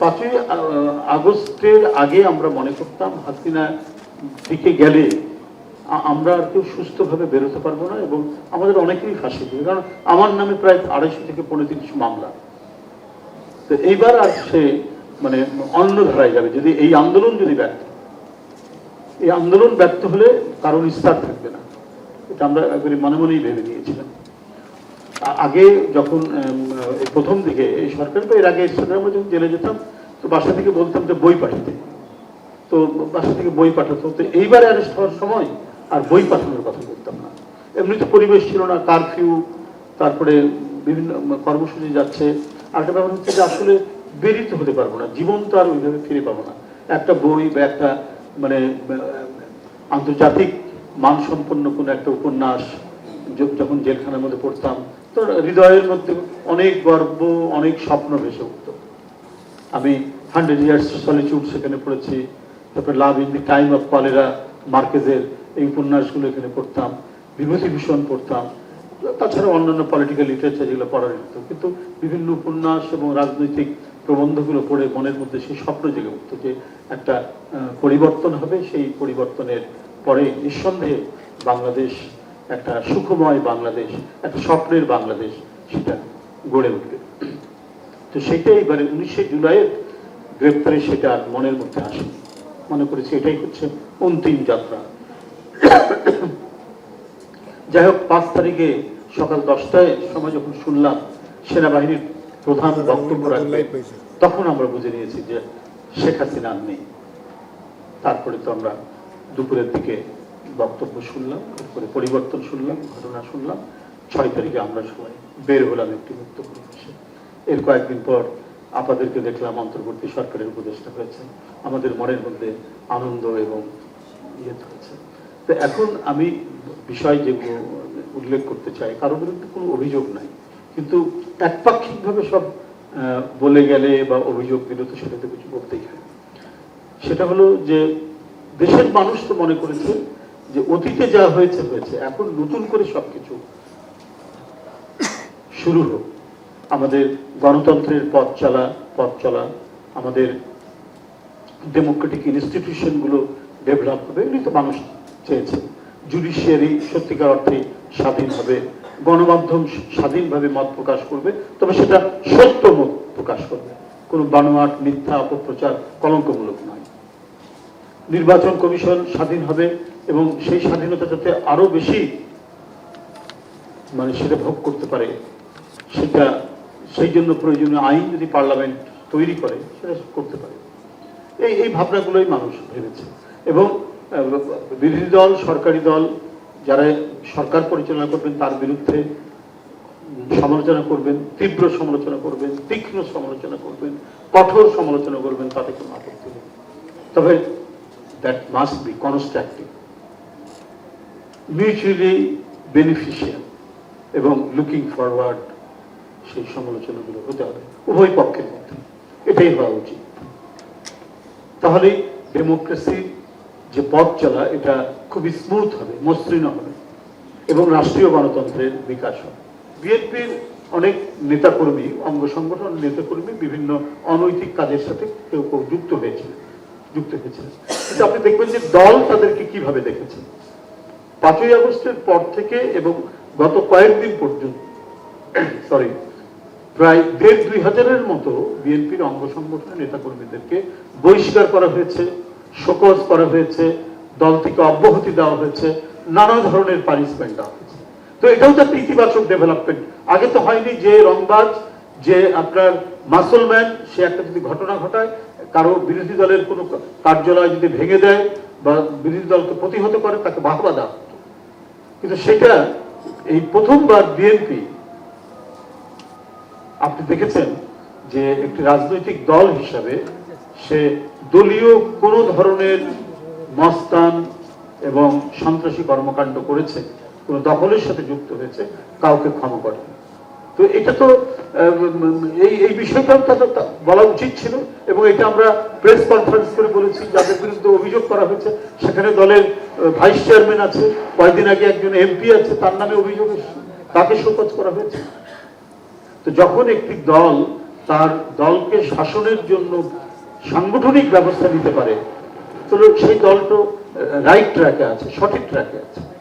5ই আগস্টের আগে আমরা মনে করতাম হাসিনা দিকে গেলে আমরা আর কেউ সুস্থভাবে বেরোতে পারবো না এবং আমাদের অনেকেই ফাঁসি দিবে, কারণ আমার নামে প্রায় 250 থেকে 350 মামলা। তো এইবার আর সে মানে অন্য ধারায় যাবে যদি এই আন্দোলন যদি ব্যর্থ, এই আন্দোলন ব্যর্থ হলে কারণ স্থির থাকবে না, এটা আমরা একবারে মনে মনেই ভেবে নিয়েছিলাম। আগে যখন প্রথম দিকে এই সরকার বা এর আগে আমরা যখন জেলে যেতাম তো বাসা থেকে বলতাম যে বই পাঠাতে, তো বাসা থেকে বই পাঠাতো। তো এইবারে অ্যারেস্ট হওয়ার সময় আর বই পাঠানোর কথা বলতাম না, এমনিতে পরিবেশ ছিল না, কারফিউ, তারপরে বিভিন্ন কর্মসূচি যাচ্ছে। আরেকটা ব্যাপার হচ্ছে যে আসলে বেরিতে হতে পারবো না, জীবন তো আর ওইভাবে ফিরে পাবো না। একটা বই বা একটা মানে আন্তর্জাতিক মানসম্পন্ন কোনো একটা উপন্যাস যখন জেলখানার মধ্যে পড়তাম তো হৃদয়ের মধ্যে অনেক গর্ব, অনেক স্বপ্ন ভেসে উঠত। আমি 100 Years Solitude সেখানে পড়েছি, তারপরে love in the time of cholera মার্কেজের এই উপন্যাসগুলো এখানে পড়তাম, বিভূতিভূষণ পড়তাম, তাছাড়া অন্যান্য পলিটিক্যাল লিটারেচার যেগুলো পড়া যেত। কিন্তু বিভিন্ন উপন্যাস এবং রাজনৈতিক প্রবন্ধগুলো পড়ে মনের মধ্যে সেই স্বপ্ন জেগে উঠত যে একটা পরিবর্তন হবে, সেই পরিবর্তনের পরে নিঃসন্দেহে বাংলাদেশ একটা সুখময় বাংলাদেশ, একটা স্বপ্নের বাংলাদেশ সেটা গড়ে উঠবে। তো সেটাই এবারে 19শে জুলাইয়ের গ্রেপ্তারে সেটা আর মনের মধ্যে আসেনি, মনে করেছি এটাই হচ্ছে অন্তিম যাত্রা। যাই হোক 5 তারিখে সকাল 10টায় সময় যখন শুনলাম সেনাবাহিনীর প্রধান বক্তব্য রাখবে, তখন আমরা বুঝে নিয়েছি যে শেখ হাসিনা নেই। তারপরে তো আমরা দুপুরের দিকে বক্তব্য শুনলাম, তারপরে পরিবর্তন শুনলাম, ঘটনা শুনলাম। 6 তারিখে আমরা সবাই বের হলাম একটি মুক্ত পরিবেশে। এর কয়েকদিন পর আপনাদেরকে দেখলাম অন্তর্বর্তী সরকারের উপদেষ্টা হয়েছে, আমাদের মনের মধ্যে আনন্দ এবং ইয়ে হয়েছে। তো এখন আমি বিষয় যেগুলো উল্লেখ করতে চাই, কারোর বিরুদ্ধে কোনো অভিযোগ নাই, কিন্তু একপাক্ষিকভাবে সব বলে গেলে বা অভিযোগ দিলে তো সেটাতে কিছু বলতেই হয়। সেটা হলো যে দেশের মানুষ তো মনে করেছে যে অতীতে যা হয়েছে হয়েছে, এখন নতুন করে সবকিছু শুরু হোক, আমাদের গণতন্ত্রের পথ চলা, আমাদের ডেমোক্রেটিক ইনস্টিটিউশনগুলো ডেভেলপ হবে, এগুলি তো মানুষ চেয়েছে। জুডিশিয়ারি সত্যিকার অর্থে স্বাধীন হবে, গণমাধ্যম স্বাধীনভাবে মত প্রকাশ করবে, তবে সেটা সত্য মত প্রকাশ করবে, কোনো বানোয়াট মিথ্যা অপপ্রচার কলঙ্কমূলক নয়। নির্বাচন কমিশন স্বাধীন হবে এবং সেই স্বাধীনতা যাতে আরো বেশি মানে সেটা ভোগ করতে পারে, সেটা সেই জন্য প্রয়োজনীয় আইন যদি পার্লামেন্ট তৈরি করে সেটা করতে পারে, এই ভাবনাগুলোই মানুষ ভেবেছে। এবং বিরোধী দল, সরকারি দল যারা সরকার পরিচালনা করবেন তার বিরুদ্ধে সমালোচনা করবেন, তীব্র সমালোচনা করবেন, তীক্ষ্ণ সমালোচনা করবেন, কঠোর সমালোচনা করবেন, তাতে কোনো আপত্তি নেই। তবে that must be constructive, mutually beneficial এবং লুকিং ফরওয়ার্ড, সেই সমালোচনাগুলো হতে হবে উভয় পক্ষের মধ্যে, এটাই হওয়া উচিত। তাহলে ডেমোক্রেসির যে পথ চলা এটা খুবই স্মুথ হবে, মসৃণ হবে এবং রাষ্ট্রীয় গণতন্ত্রের বিকাশ হবে। বিএনপির অনেক নেতাকর্মী, অঙ্গ সংগঠন নেতাকর্মী বিভিন্ন অনৈতিক কাজের সাথে কেউ কেউ যুক্ত হয়েছিলেন। কিন্তু আপনি দেখবেন যে দল তাদেরকে কিভাবে দেখেছে। 5ই আগস্টের পর থেকে এবং গত কয়েকদিন পর্যন্ত প্রায় 1,500-2,000-এর মতো বিএনপির অঙ্গ সংগঠনের নেতাকর্মীদেরকে বহিষ্কার করা হয়েছে, শোকজ করা হয়েছে, দল থেকে অব্যাহতি দেওয়া হয়েছে, নানা ধরনের পানিশমেন্ট দেওয়া হয়েছে। তো এটাও তো একটা ইতিবাচক ডেভেলপমেন্ট। আগে তো হয়নি যে রংবাজ, যে আপনার মাসলম্যান, সে একটা যদি ঘটনা ঘটায়, কারো বিরোধী দলের কোনো কার্যালয় যদি ভেঙে দেয় বা বিরোধী দলকে প্রতিহত করে, তাকে বাহবা দেওয়া হতো। কিন্তু সেটা এই প্রথমবার বিএনপি, আপনি দেখেছেন যে একটি রাজনৈতিক দল হিসাবে সে দলীয় কোন ধরনের মস্তান এবং সন্ত্রাসী কর্মকাণ্ড করেছে, কোন দখলের সাথে যুক্ত হয়েছে, কাউকে ক্ষমা করে। তো এটা তো এই বিষয়টাও তাদের বলা উচিত ছিল এবং এটা আমরা প্রেস কনফারেন্স করে বলেছি। যাদের বিরুদ্ধে অভিযোগ করা হয়েছে সেখানে দলের ভাইস চেয়ারম্যান আছে, কয়েকদিন আগে একজন এমপি আছে, তার নামে অভিযোগ এসেছে, তাকে শোকজ করা হয়েছে। তো যখন একটি দল তার দলকে শাসনের জন্য সাংগঠনিক ব্যবস্থা নিতে পারে, তাহলে সেই দল তো রাইট ট্র্যাকে আছে, সঠিক ট্র্যাকে আছে।